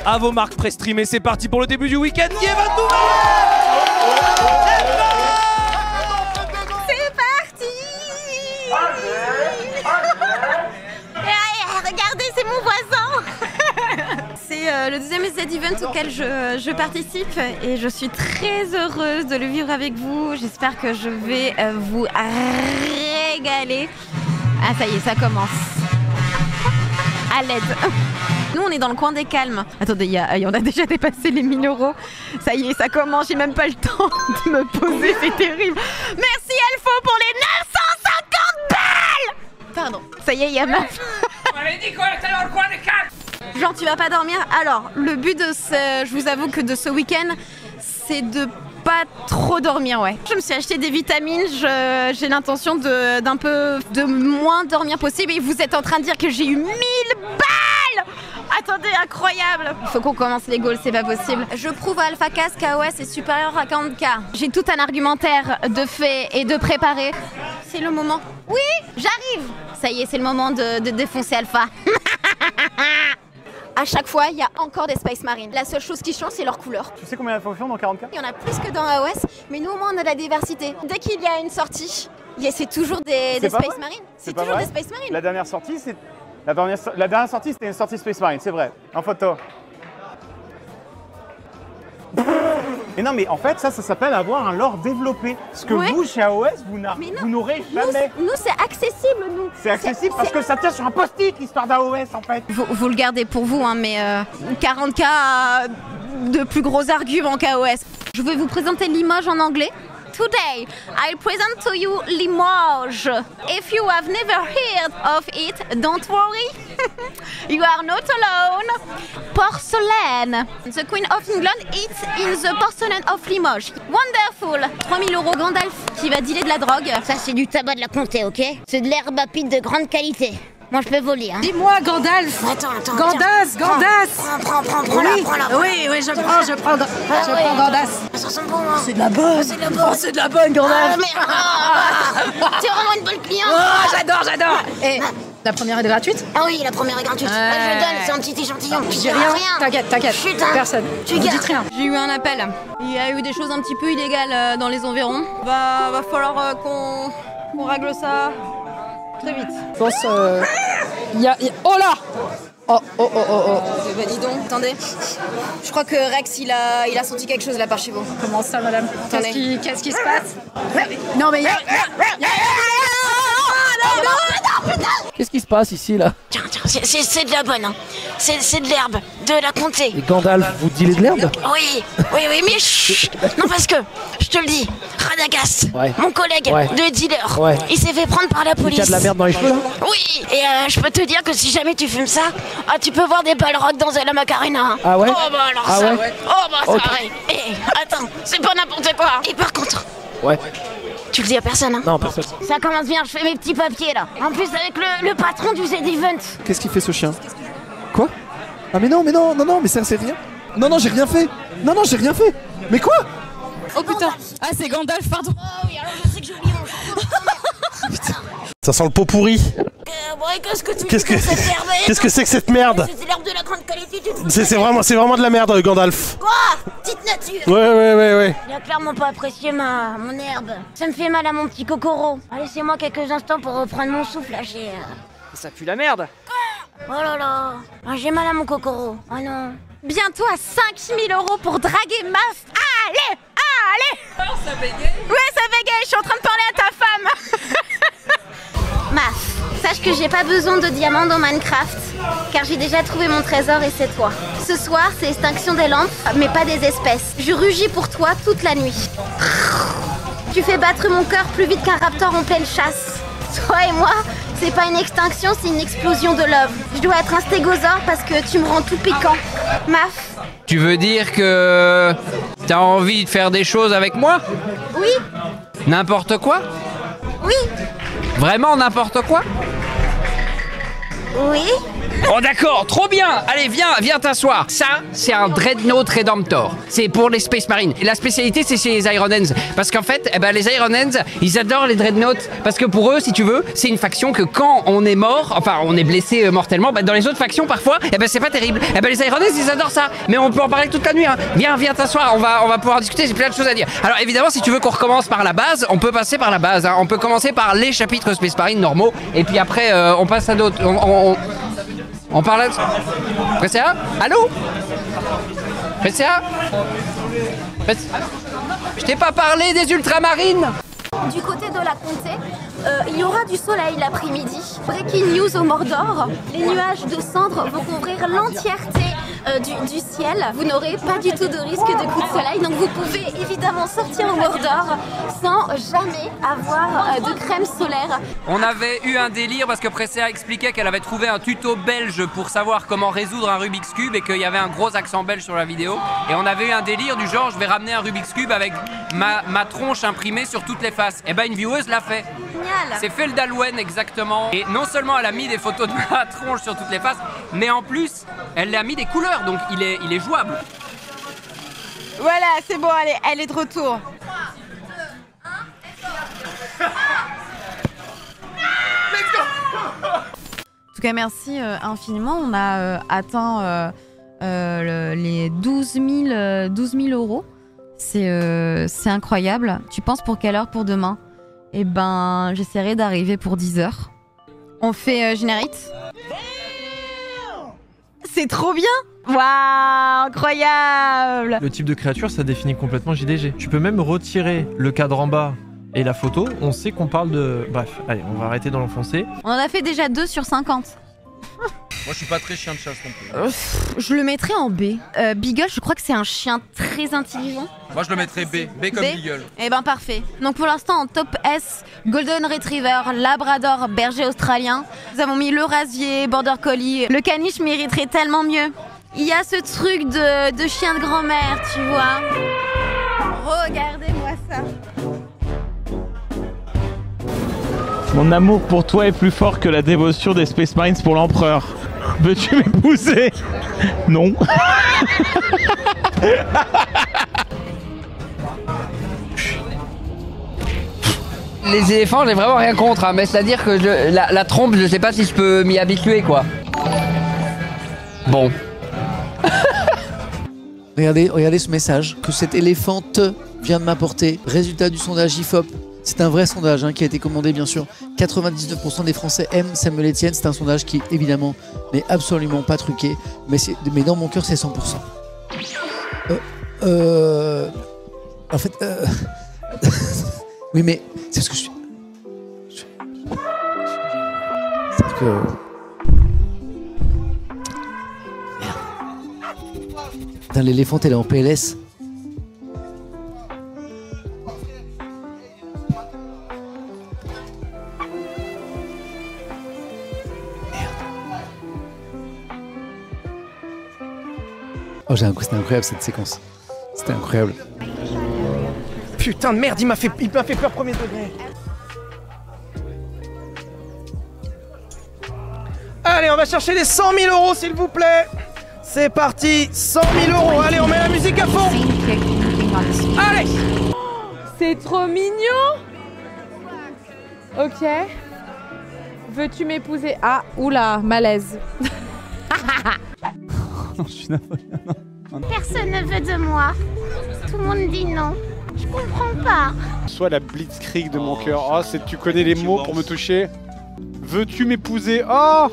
à vos marques pré-streamées. C'est parti pour le début du week-end qui est 22. C'est parti. Regardez, c'est mon voisin. C'est le deuxième Z Event auquel je participe et je suis très heureuse de le vivre avec vous. J'espère que je vais vous régaler. Ah ça y est, ça commence. À l'aide. Nous on est dans le coin des calmes. Attendez, on a déjà dépassé les 1000 €. Ça y est, ça commence, j'ai même pas le temps de me poser, c'est terrible. Merci Alpho pour les 950 balles. Pardon, ça y est, il y a ma... On avait dit qu'on était dans le coin des calmes. Genre tu vas pas dormir. Alors, le but de je vous avoue que de ce week-end, c'est de pas trop dormir, ouais. Je me suis acheté des vitamines, j'ai l'intention de moins dormir possible et vous êtes en train de dire que j'ai eu 1000 balles. Attendez, incroyable. Il faut qu'on commence les goals, c'est pas possible. Je prouve à Alpha Cast qu'AOS est supérieur à 40K. J'ai tout un argumentaire de fait et de préparer. C'est le moment. Oui, j'arrive. Ça y est, c'est le moment de défoncer Alpha. À chaque fois, il y a encore des Space Marines. La seule chose qui change, c'est leur couleur. Tu sais combien il y a de fonctions dans 40K? Il y en a plus que dans AOS, mais nous au moins on a de la diversité. Dès qu'il y a une sortie, c'est toujours des Space Marines. C'est toujours des Space Marines. La dernière sortie, la dernière sortie, c'était une sortie Space Marine, c'est vrai. En photo. Mais non, mais en fait, ça s'appelle avoir un lore développé. Ce que vous, chez AOS, vous n'aurez jamais. Nous, c'est accessible, nous. C'est accessible parce que ça tient sur un post-it, l'histoire d'AOS, en fait. Vous le gardez pour vous, hein, mais 40K de plus gros arguments qu'AOS. Je vais vous présenter Limoges en anglais. Today, I'll present to you Limoges. If you have never heard of it, don't worry. You are not alone. Porcelain. The Queen of England eats in the porcelain of Limoges. Wonderful. 3000 € Gandalf qui va dealer de la drogue. Ça, c'est du tabac de la comté, ok? C'est de l'herbe à pipe de grande qualité. Moi, je peux voler, hein. Dis-moi, Gandalf. Attends. Gandas. Prends-la. Oui, je prends Gandas. Ça sent bon, hein. C'est de la bonne. C'est de la bonne, Gandalf. T'es vraiment une bonne cliente. Oh, j'adore. Et la première est gratuite? Ah oui, la première est gratuite. Là, je le donne, c'est un petit échantillon. Je dis rien. T'inquiète. Chut, hein. Personne. Tu ne gardes. dites rien. J'ai eu un appel. Il y a eu des choses un petit peu illégales dans les environs. Va falloir qu'on règle ça très vite. Je pense oh là. Oh. Bah dis donc, attendez. Je crois que Rex, il a senti quelque chose là par chez vous. Comment ça, madame? Qu'est-ce qui se passe? Non, mais Qu'est-ce qui se passe ici, là? Tiens, c'est de la bonne, hein. C'est de l'herbe, de la comté. Et Gandalf, vous dealez de l'herbe? Oui, mais chut. Non, parce que, je te le dis, Radagast, mon collègue de dealer, il s'est fait prendre par la police. Il y a de la merde dans les cheveux, là? Oui, et je peux te dire que si jamais tu fumes ça, tu peux voir des balrogs dans la Macarena. Hein. Ah ouais? Oh bah alors ça, oh bah ça arrive. Et attends, c'est pas n'importe quoi. Et par contre... Tu le dis à personne, hein? Non, personne. Ça commence bien, je fais mes petits papiers là. En plus avec le patron du Z-Event. Qu'est-ce qu'il fait ce chien? Quoi? Ah mais non, mais ça c'est rien. Non, j'ai rien fait. Non, j'ai rien fait. Mais quoi? oh putain. Ah, c'est Gandalf, pardon. Oh oui, alors je sais que j'ai oublié mon chou. Ça sent le pot pourri. Qu'est-ce que tu Qu'est-ce que c'est que cette merde? C'est l'herbe de la grande qualité. C'est vraiment de la merde, Gandalf. Quoi? Petite nature. Ouais. Il a clairement pas apprécié mon herbe. Ça me fait mal à mon petit cocoro. Laissez-moi quelques instants pour reprendre mon souffle là, Ça pue la merde. Oh là là. J'ai mal à mon cocoro. Oh non. Bientôt à 5000 € pour draguer Maf. Allez. Oh, ça bégaye. Ouais, ça bégaye, je suis en train de parler à ta femme. Maf, sache que j'ai pas besoin de diamants dans Minecraft, car j'ai déjà trouvé mon trésor et c'est toi. Ce soir, c'est extinction des lampes, mais pas des espèces. Je rugis pour toi toute la nuit. Tu fais battre mon cœur plus vite qu'un raptor en pleine chasse. Toi et moi, c'est pas une extinction, c'est une explosion de love. Je dois être un stégosaure parce que tu me rends tout piquant. Maf. Tu veux dire que t'as envie de faire des choses avec moi? Oui. N'importe quoi? Oui. Vraiment n'importe quoi? Oui. Oh d'accord, trop bien. Allez, viens t'asseoir. Ça, c'est un Dreadnought Redemptor. C'est pour les Space Marines. Et la spécialité, c'est chez les Iron Hands. Parce qu'en fait, les Iron Hands, ils adorent les Dreadnoughts. Parce que pour eux, si tu veux, c'est une faction que quand on est mort, enfin on est blessé mortellement, dans les autres factions parfois, c'est pas terrible. Les Iron Hands, ils adorent ça. Mais on peut en parler toute la nuit. Hein. Viens t'asseoir, on va pouvoir discuter, j'ai plein de choses à dire. Alors évidemment, si tu veux qu'on recommence par la base, on peut passer par la base. Hein. On peut commencer par les chapitres Space Marine normaux. Et puis après, on passe à d'autres. On parle à... Presséa? Allô? Presséa? Je t'ai pas parlé des ultramarines. Du côté de la comté, il y aura du soleil l'après-midi. Breaking news au Mordor, les nuages de cendres vont couvrir l'entièreté du ciel. Vous n'aurez pas du tout de risque de coup de soleil, donc vous pouvez évidemment sortir au Mordor sans jamais avoir de crème solaire. On avait eu un délire parce que Presséa expliquait qu'elle avait trouvé un tuto belge pour savoir comment résoudre un Rubik's Cube et qu'il y avait un gros accent belge sur la vidéo. Et on avait eu un délire du genre, je vais ramener un Rubik's Cube avec ma tronche imprimée sur toutes les faces. Et une vieweuse l'a fait. Génial. C'est Feldalouane exactement. Et non seulement elle a mis des photos de ma tronche sur toutes les faces, mais en plus, elle a mis des couleurs, donc il est jouable. Voilà, c'est bon, elle est de retour. 3, 2, 1, let's go. En tout cas, merci infiniment. On a atteint les 12 000 euros. C'est incroyable. Tu penses pour quelle heure pour demain? Eh ben, j'essaierai d'arriver pour 10 h. On fait générique. C'est trop bien. Waouh, incroyable. Le type de créature, ça définit complètement JDG. Tu peux même retirer le cadre en bas et la photo. On sait qu'on parle de... Bref, allez, on va arrêter d'en l'enfoncer. On en a fait déjà 2 sur 50. Moi, je suis pas très chien de chasse non plus. Je le mettrais en B. Beagle, je crois que c'est un chien très intelligent. Moi, je le mettrais B. B comme Beagle. Eh ben, parfait. Donc, pour l'instant, en top S, Golden Retriever, Labrador, Berger Australien. Nous avons mis le Rasier, Border Collie. Le caniche mériterait tellement mieux. Il y a ce truc de chien de grand-mère, tu vois. Regardez-moi ça. Mon amour pour toi est plus fort que la dévotion des Space Marines pour l'empereur. Veux-tu m'épouser? Non. Les éléphants, j'ai vraiment rien contre, hein, mais c'est-à-dire que la trompe, je sais pas si je peux m'y habituer, quoi. Bon. Regardez ce message que cet éléphante vient de m'apporter. Résultat du sondage IFOP. C'est un vrai sondage qui a été commandé, bien sûr. 99% des Français aiment Samuel Etienne. C'est un sondage qui, évidemment, n'est absolument pas truqué. Mais dans mon cœur, c'est 100%. En fait... oui, mais c'est ce que je suis... C'est que... Merde. Putain, l'éléphante, elle est en PLS. Oh, c'était incroyable cette séquence. C'était incroyable. Putain de merde, il m'a fait peur premier degré. Allez, on va chercher les 100 000 euros, s'il vous plaît. C'est parti, 100 000 euros. Allez, on met la musique à fond. Allez. C'est trop mignon. Ok. Veux-tu m'épouser? Ah, oula, malaise. Non, je suis navré. Personne ne veut de moi. Tout le monde dit non. Je comprends pas. Soit la blitzkrieg de mon cœur. Oh, tu connais les mots pour me toucher. Veux-tu m'épouser? Oh,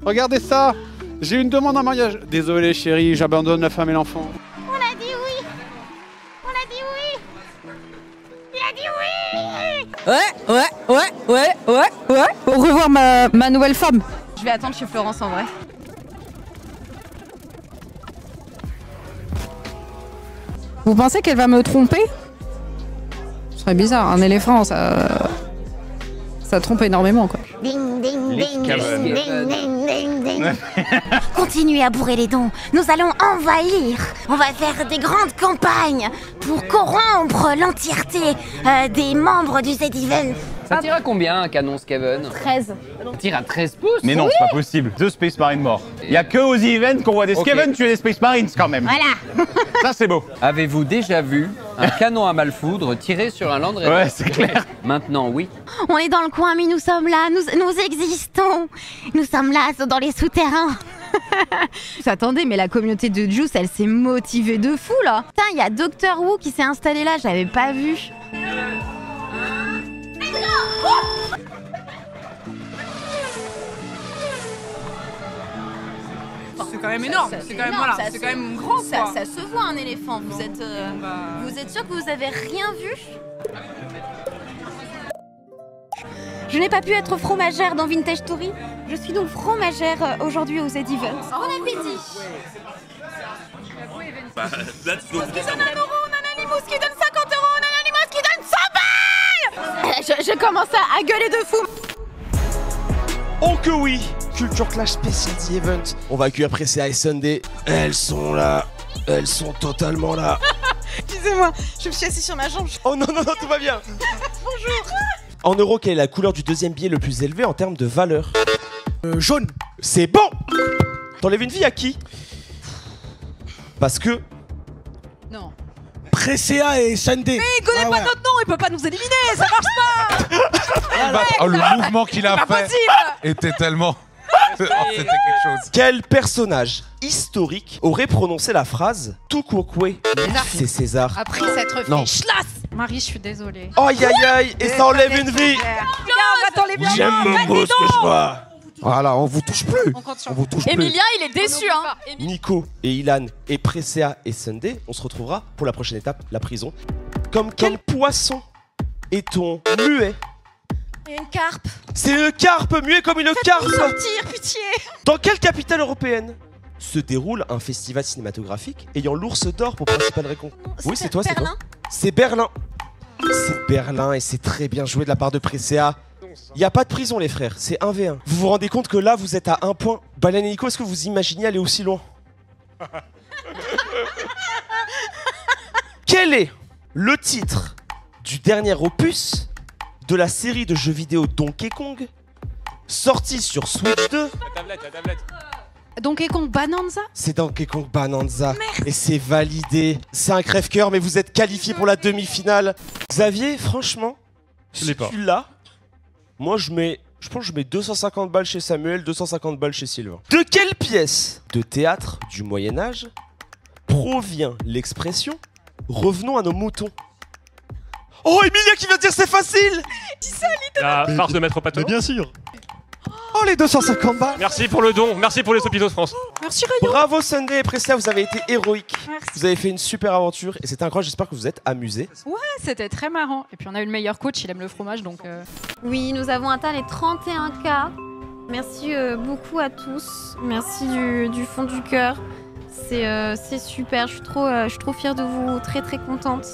regardez ça. J'ai une demande en mariage. Désolé chérie, j'abandonne la femme et l'enfant. On a dit oui. On a dit oui. Il a dit oui. Ouais. Au revoir ma nouvelle femme. Je vais attendre chez Florence en vrai. Vous pensez qu'elle va me tromper? Ce serait bizarre, un éléphant, ça trompe énormément, quoi. Ding, ding, ding, ding, ding, ding, ding. Continuez à bourrer les dons. Nous allons envahir. On va faire des grandes campagnes pour corrompre l'entièreté des membres du Z-Event. Ça tire à combien un canon Skaven? 13. Ça tire à 13 pouces? Mais non, c'est pas possible. 2 Space Marines morts. Il y a que aux events qu'on voit des Skaven tuer des Space Marines quand même. Voilà. Ça, c'est beau. Avez-vous déjà vu un canon à malfoudre tiré sur un Land Raider? Ouais, c'est clair. Maintenant, oui. On est dans le coin, mais nous sommes là, nous existons. Nous sommes là, dans les souterrains. Attendez, mais la communauté de Juice, elle s'est motivée de fou là. Putain, il y a Doctor Who qui s'est installé là, j'avais pas vu. C'est quand même énorme, c'est quand même, voilà, c'est quand même grand quoi. Ça se voit un éléphant, vous êtes sûr que vous avez rien vu? Je n'ai pas pu être fromagère dans Vintage Story. Je suis donc fromagère aujourd'hui aux Z-Events. Bon appétit. Let's go. Qui donne 1 euro, on a un Animus qui donne 50 euros, on a un Animus qui donne 100 balles. Je commence à gueuler de fou. Oh que oui. Culture Clash spécial The Event. On va accueillir Presea et Sunday. Elles sont là. Elles sont totalement là. Excusez-moi, je me suis assise sur ma jambe. Oh non, non, non, tout va bien. Bonjour. En euros, quelle est la couleur du deuxième billet le plus élevé en termes de valeur? Jaune. C'est bon. T'enlèves une vie à qui? Parce que... Non. Presea et Sunday. Mais il connaît pas notre nom, il peut pas nous éliminer, ça marche pas. Oh, le mouvement qu'il a fait était tellement... C'était quelque chose. Quel personnage historique aurait prononcé la phrase « Tout Quoque, c'est César ». Après s'être fait chlasse. Marie, je suis désolée. Aïe aïe aïe, et ça enlève une vie. J'aime mon beau ce que je vois. Voilà, on vous touche plus. On vous touche plus. Emilia, il est déçu hein. Nico et Ilan et Presea et Sunday, on se retrouvera pour la prochaine étape, la prison. Comme quel poisson est-on muet? Une carpe. C'est une carpe, muet comme une carpe. Sortir, pitié. Dans quelle capitale européenne se déroule un festival cinématographique ayant l'ours d'or pour principale récompense? Oui, c'est toi, c'est toi. C'est Berlin. C'est Berlin et c'est très bien joué de la part de Presea. Il n'y a pas de prison les frères, c'est 1v1. Vous vous rendez compte que là vous êtes à 1 point. Baleine et Nico, est-ce que vous imaginez aller aussi loin? Quel est le titre du dernier opus de la série de jeux vidéo Donkey Kong sorti sur Switch 2? La tablette. Donkey Kong Bonanza? C'est Donkey Kong Bonanza. Et c'est validé. C'est un crève-cœur, mais vous êtes qualifié pour la demi-finale. Xavier, franchement, si tu l'as, moi je pense que je mets 250 balles chez Samuel, 250 balles chez Sylvain. De quelle pièce de théâtre du Moyen-Âge provient l'expression « Revenons à nos moutons » ? Oh, Emilia qui vient de dire c'est facile. Dis ça, littéralement. La farce de maître Pato. Bien sûr. Oh, les 250 balles. Merci pour le don, merci pour les hôpitaux de France. Merci Rayo. Bravo Sunday et Presea, vous avez été héroïques. Merci. Vous avez fait une super aventure et c'était incroyable, j'espère que vous êtes amusés. Ouais, c'était très marrant. Et puis on a eu le meilleur coach, il aime le fromage donc... Oui, nous avons atteint les 31K. Merci beaucoup à tous. Merci du fond du cœur. C'est super, je suis trop fière de vous, très contente.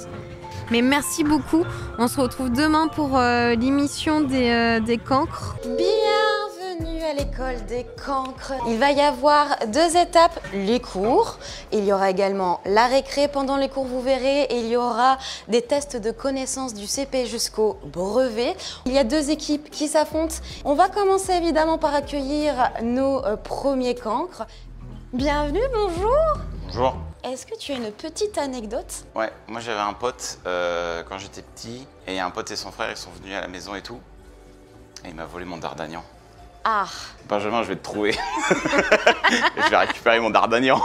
Mais merci beaucoup. On se retrouve demain pour l'émission des cancres. Bienvenue à l'école des cancres. Il va y avoir 2 étapes, les cours. Il y aura également la récré pendant les cours, vous verrez. Et il y aura des tests de connaissances du CP jusqu'au brevet. Il y a 2 équipes qui s'affrontent. On va commencer évidemment par accueillir nos premiers cancres. Bienvenue, bonjour. Bonjour. Est-ce que tu as une petite anecdote? Ouais, moi j'avais un pote quand j'étais petit, et un pote et son frère ils sont venus à la maison et tout, et il m'a volé mon Dardagnan. Ah. Benjamin, je vais te trouver. Et je vais récupérer mon Dardagnan.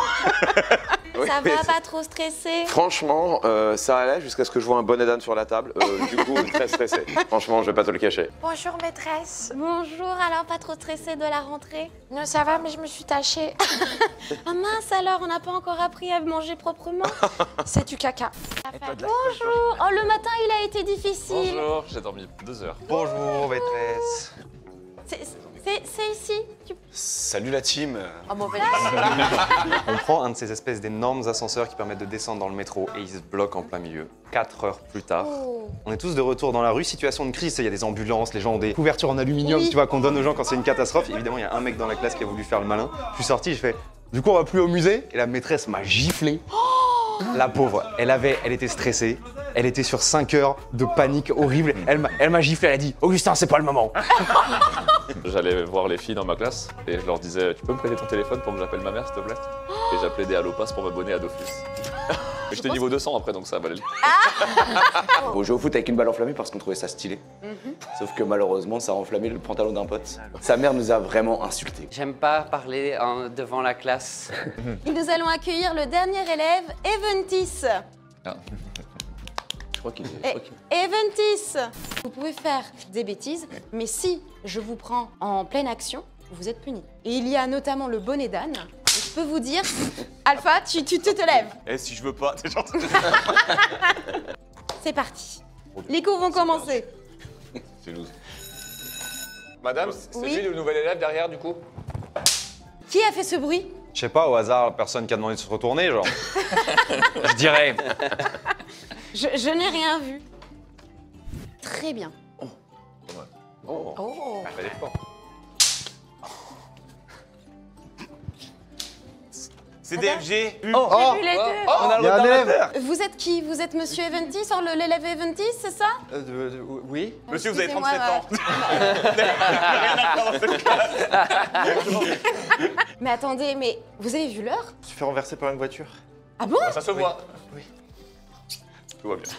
Ça va, pas trop stressé? Franchement, ça allait jusqu'à ce que je vois un bonnet d'âne sur la table. Du coup, très stressé. Franchement, je vais pas te le cacher. Bonjour maîtresse. Bonjour, alors pas trop stressé de la rentrée? Non, ça va, mais je me suis tachée. Ah mince alors, on n'a pas encore appris à manger proprement? C'est du caca. Bonjour. Oh, le matin, il a été difficile. Bonjour, j'ai dormi 2 heures. Bonjour, maîtresse. C'est ici. Salut la team. Oh, bon, On prend un de ces espèces d'énormes ascenseurs qui permettent de descendre dans le métro et il se bloque en plein milieu. 4 heures plus tard, on est tous de retour dans la rue, situation de crise, il y a des ambulances, les gens ont des couvertures en aluminium, tu vois, qu'on donne aux gens quand c'est une catastrophe. Évidemment, il y a un mec dans la classe qui a voulu faire le malin. Je suis sorti, je fais, du coup on va plus au musée? Et la maîtresse m'a giflé. La pauvre, elle était stressée. Elle était sur 5 heures de panique horrible. Elle m'a giflé, elle a dit « Augustin, c'est pas le moment !» J'allais voir les filles dans ma classe et je leur disais « Tu peux me prêter ton téléphone pour que j'appelle ma mère, s'il te plaît ?» Et j'appelais des Allopass pour m'abonner à Dofus. Et j'étais niveau 200 après, donc ça valait le On jouait au foot avec une balle enflammée parce qu'on trouvait ça stylé. Sauf que malheureusement, ça a enflammé le pantalon d'un pote. Sa mère nous a vraiment insultés. J'aime pas parler devant la classe. Et nous allons accueillir le dernier élève, Eventis. Je crois qu'il Eventis, vous pouvez faire des bêtises, mais si je vous prends en pleine action, vous êtes puni. Et il y a notamment le bonnet d'âne. Je peux vous dire, Alpha, tu te lèves. Eh, si je veux pas, t'es gentil. C'est parti. Les cours vont commencer. C'est loose. Madame, c'est lui le nouvel élève derrière du coup? Qui a fait ce bruit? Je sais pas, au hasard, personne qui a demandé de se retourner, genre. Je dirais. Je n'ai rien vu. Très bien. Oh. Elle fait l'effort. C'est DFG. J'ai vu les deux. On a un élève. Vous êtes qui? Vous êtes Monsieur Eventis, l'élève Eventis, c'est ça? Oui. Monsieur, vous avez Excusez-moi, 37 ans. Rien à faire dans cette classe. Mais attendez, mais vous avez vu l'heure? Je suis fait renverser par une voiture. Ah bon? Ça se voit. Oui. Tout va bien.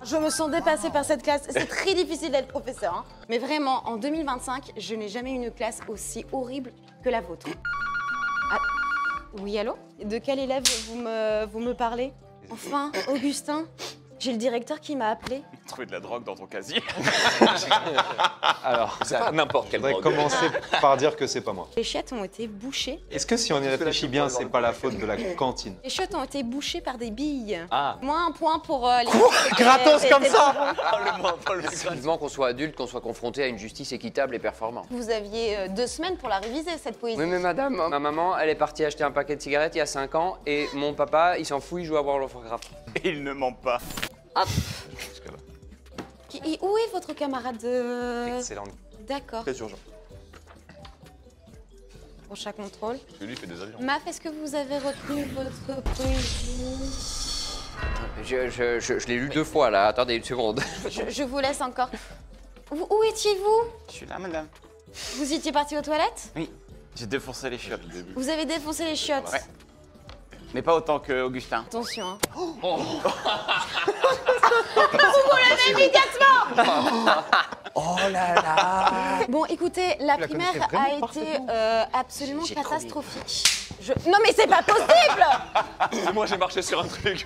Je me sens dépassée par cette classe. C'est très difficile d'être professeur. Hein. Mais vraiment, en 2025, je n'ai jamais eu une classe aussi horrible que la vôtre. Ah, oui, allô? De quel élève vous me parlez? Enfin, Augustin, j'ai le directeur qui m'a appelé. Trouver de la drogue dans ton casier. Alors, c'est pas n'importe quelle drogue. On va commencer par dire que c'est pas moi. Les chiottes ont été bouchées. Est-ce que si on y réfléchit bien, c'est pas la faute de la cantine? Les chiottes ont été bouchées par des billes. Ah. Moins un point pour les... Gratos comme ça. Vivement qu'on soit adulte, qu'on soit confronté à une justice équitable et performante. Vous aviez 2 semaines pour la réviser, cette poésie. Oui mais madame, ma maman, elle est partie acheter un paquet de cigarettes il y a 5 ans et mon papa, il s'en fout, il joue à World of Warcraft. Et il ne ment pas. Hop. Et où est votre camarade de... Excellent. D'accord. Très urgent. Prochain contrôle. Parce que lui, il fait des avions. Maf, est-ce que vous avez retenu votre poésie? Je l'ai lu 2 fois là, attendez une seconde. Je vous laisse encore. Où étiez-vous? Je suis là, madame. Vous étiez parti aux toilettes? Oui, j'ai défoncé les chiottes. Vous avez défoncé les chiottes? Ouais. Mais pas autant que Augustin. Attention, hein. Oh. Vous levez immédiatement. Oh là là. Bon, écoutez, la primaire a été absolument catastrophique. Non mais c'est pas possible. C'est moi, j'ai marché sur un truc.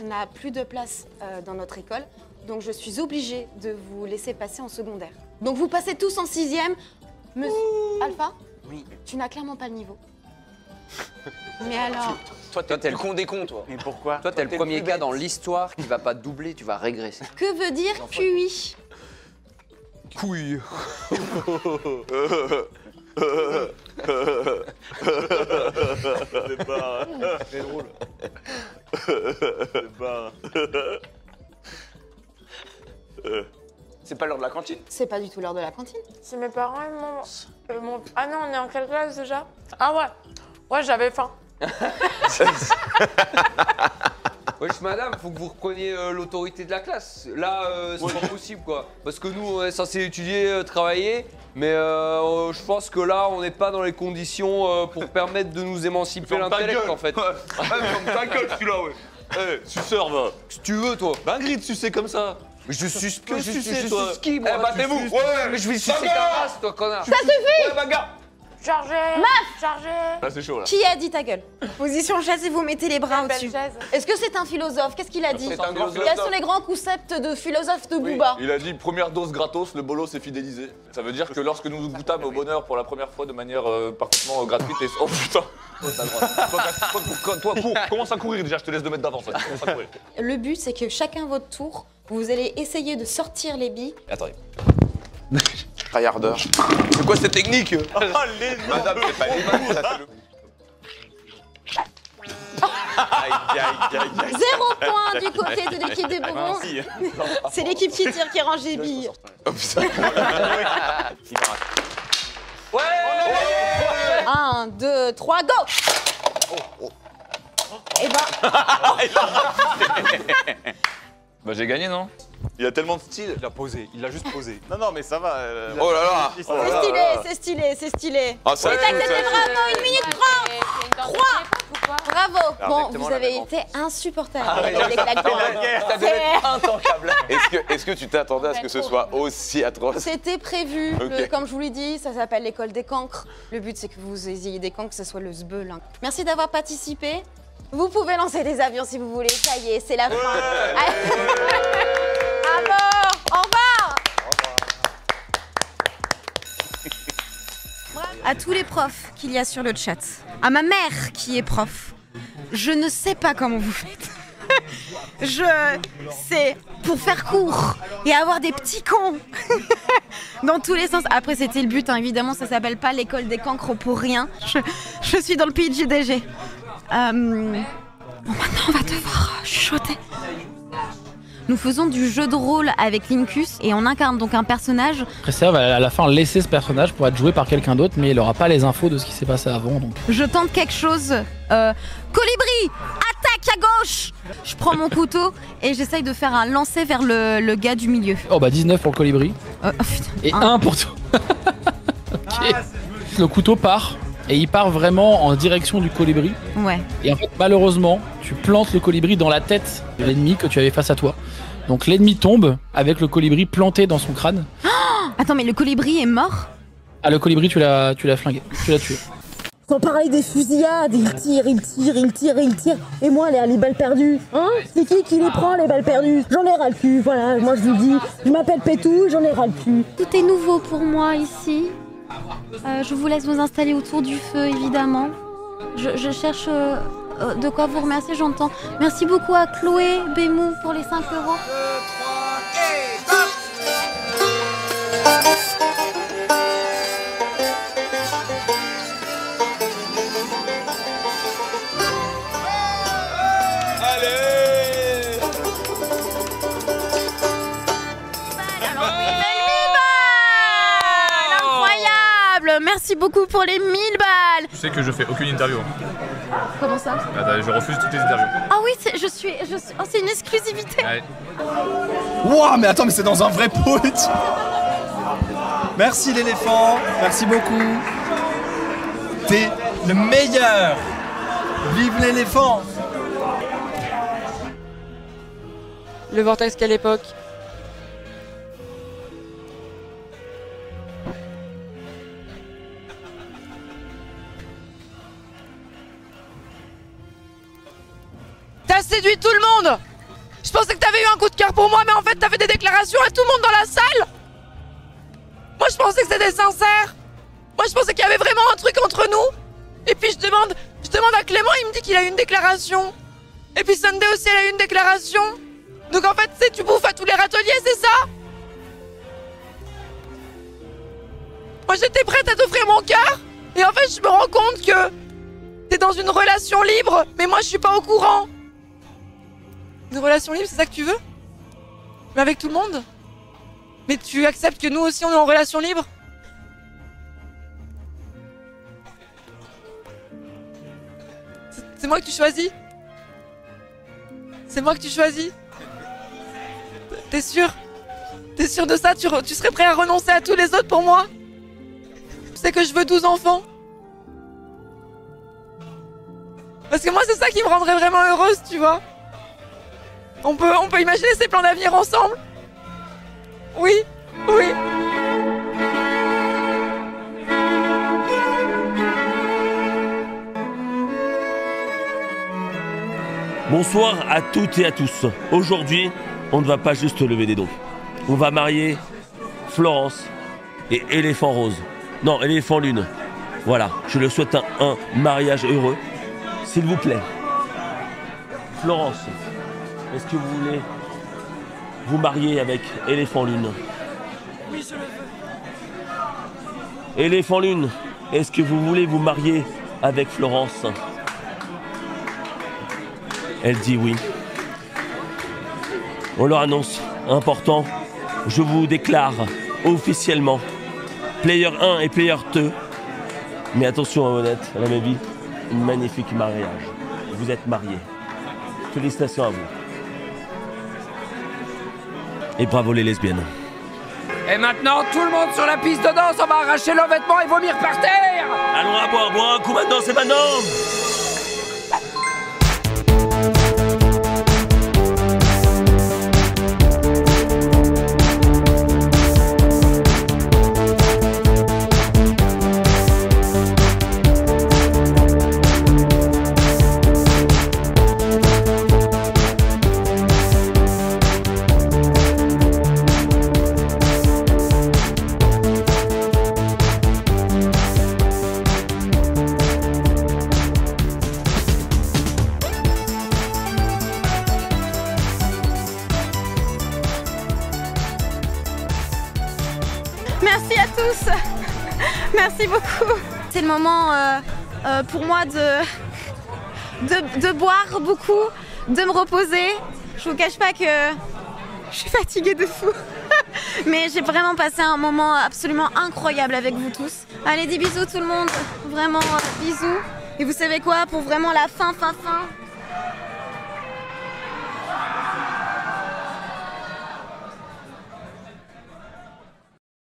On n'a plus de place dans notre école, donc je suis obligée de vous laisser passer en secondaire. Donc vous passez tous en 6e. Monsieur Alpha? Oui. Tu n'as clairement pas le niveau. Mais alors... Toi, t'es le con des cons, toi. Mais pourquoi? Toi, t'es le premier cas dans l'histoire qui va pas doubler, tu vas régresser. Que veut dire QI? Couille. C'est pas... Très drôle. C'est pas... C'est pas l'heure de la cantine? C'est pas du tout l'heure de la cantine. Si mes parents m'ont... Ah non, on est en quelle classe déjà? Ah ouais. Ouais, j'avais faim. Wesh madame, faut que vous repreniez l'autorité de la classe. Là, c'est pas possible quoi. Parce que nous, on est censé étudier, travailler, mais je pense que là, on n'est pas dans les conditions pour permettre de nous émanciper l'intellect en fait. Ferme ta gueule celui-là, ouais. Eh, suceur, va. Si tu veux, toi. Ben, Grid, tu sais comme ça. Mais je suce que je suce, toi. suce qui, moi? Eh, battez-vous. Ouais, mais je vais sucer ta race, toi, connard. Ça suffit. Ouais, bagarre. Chargé. Maf. Chargé. Là, c'est chaud, là. Qui a dit ta gueule? Position chaise et vous mettez les bras Belle au-dessus. chaise. Est-ce que c'est un philosophe? Qu'est-ce qu'il a dit? C'est un grand Quels sont les grands concepts de philosophe de Booba? Il a dit première dose gratos, le bolos est fidélisé. Ça veut dire que lorsque nous goûtâmes au bonheur pour la première fois de manière parfaitement gratuite et... Oh putain. Toi, cours. Commence à courir déjà, je te laisse 2 mètres d'avance. Commence à courir. Le but, c'est que chacun votre tour, vous allez essayer de sortir les billes. Attendez. Tryharder. C'est quoi cette technique? Madame, c'est pas les mains, ça c'est le... Aïe, aïe, aïe, aïe. 0 point du côté de l'équipe des Bourbons. C'est l'équipe qui tire qui range les billes. Oh putain. Ouais. 1, 2, 3, go. Et ben... Bah j'ai gagné, non? Il a tellement de style. Il a posé, il l'a juste posé. Non, non, mais ça va. Oh là là. Oh là là. C'est stylé, c'est stylé. Ah, ça Et a t'as été, accepté ça a été. vraiment 1 minute 30. 3. Bravo. Bon, Exactement vous la avez même été insupportable. Ah, avec ouais, les claques de la guerre, ça devait être Intankable. Est-ce que tu t'attendais à ce que ce soit aussi atroce? C'était prévu. Ok. Comme je vous l'ai dit, ça s'appelle l'école des cancres. Le but, c'est que vous ayez des cancres, que ce soit le sbeul. Hein. Merci d'avoir participé. Vous pouvez lancer des avions si vous voulez. Ça y est, c'est la fin. À mort. Au revoir. À tous les profs qu'il y a sur le chat, à ma mère qui est prof, je ne sais pas comment vous faites. C'est pour faire court et avoir des petits cons dans tous les sens. Après, c'était le but, hein. Évidemment, ça s'appelle pas l'école des cancres pour rien. Je suis dans le PJDG. Bon, maintenant, on va devoir chuchoter. Nous faisons du jeu de rôle avec Lincus et on incarne donc un personnage. Christophe va à la fin laisser ce personnage pour être joué par quelqu'un d'autre, mais il n'aura pas les infos de ce qui s'est passé avant. Donc. Je tente quelque chose. Colibri, attaque à gauche. Je prends mon couteau et j'essaye de faire un lancer vers le gars du milieu. Oh bah 19 pour le colibri. Et 1 pour toi. Ok. Le couteau part et il part vraiment en direction du colibri. Ouais. Et en fait, malheureusement, tu plantes le colibri dans la tête de l'ennemi que tu avais face à toi. Donc l'ennemi tombe avec le colibri planté dans son crâne. Oh, attends, mais le colibri est mort? Ah, le colibri, tu l'as flingué, tu l'as tué. Sans parler des fusillades, il tire. Et moi, les balles perdues, hein? C'est qui les prend, les balles perdues? J'en ai ras le cul, voilà, moi je vous dis. Je m'appelle Pétou, j'en ai ras le cul. Tout est nouveau pour moi ici. Je vous laisse vous installer autour du feu, évidemment. Je cherche de quoi vous remercier, j'entends. Merci beaucoup à Chloé Bémou pour les 5 €. Merci beaucoup pour les 1000 balles. Tu sais que je fais aucune interview. Comment ça? Je refuse toutes les interviews. Ah oui, oh, c'est une exclusivité. Allez. Wouah, mais attends, mais c'est dans un vrai pot. Merci l'éléphant, merci beaucoup. T'es le meilleur. Vive l'éléphant. Le vortex, quelle époque? T'as séduit tout le monde. Je pensais que t'avais eu un coup de cœur pour moi, mais en fait t'as fait des déclarations à tout le monde dans la salle. Moi je pensais que c'était sincère. Moi je pensais qu'il y avait vraiment un truc entre nous. Et puis je demande à Clément, il me dit qu'il a eu une déclaration. Et puis Sunday aussi, elle a eu une déclaration. Donc en fait, tu bouffes à tous les râteliers, c'est ça? Moi j'étais prête à t'offrir mon cœur. Et en fait, je me rends compte que t'es dans une relation libre, mais moi je suis pas au courant. Une relation libre, c'est ça que tu veux? Mais avec tout le monde? Mais tu acceptes que nous aussi on est en relation libre? C'est moi que tu choisis? C'est moi que tu choisis? T'es sûr? T'es sûr de ça? Tu serais prêt à renoncer à tous les autres pour moi? Tu sais que je veux 12 enfants? Parce que moi c'est ça qui me rendrait vraiment heureuse, tu vois. On peut imaginer ces plans d'avenir ensemble? Oui, oui. Bonsoir à toutes et à tous. Aujourd'hui, on ne va pas juste lever des dons. On va marier Florence et Éléphant Rose. Non, Éléphant Lune. Voilà, je leur souhaite un mariage heureux. S'il vous plaît. Florence, est-ce que vous voulez vous marier avec Éléphant Lune? Oui, je le veux. Éléphant Lune, est-ce que vous voulez vous marier avec Florence? Elle dit oui. On leur annonce, important, je vous déclare officiellement Player 1 et Player 2. Mais attention à honnête, à la même vie, un magnifique mariage. vous êtes mariés. Félicitations à vous. Et bravo les lesbiennes. Et maintenant, tout le monde sur la piste de danse, on va arracher leurs vêtements et vomir par terre. Allons à boire un coup maintenant, c'est maintenant. Merci à tous. Merci beaucoup. C'est le moment pour moi de boire beaucoup, de me reposer. Je vous cache pas que je suis fatiguée de fou. Mais j'ai vraiment passé un moment absolument incroyable avec vous tous. Allez, des bisous tout le monde. Vraiment, bisous. Et vous savez quoi, pour vraiment la fin,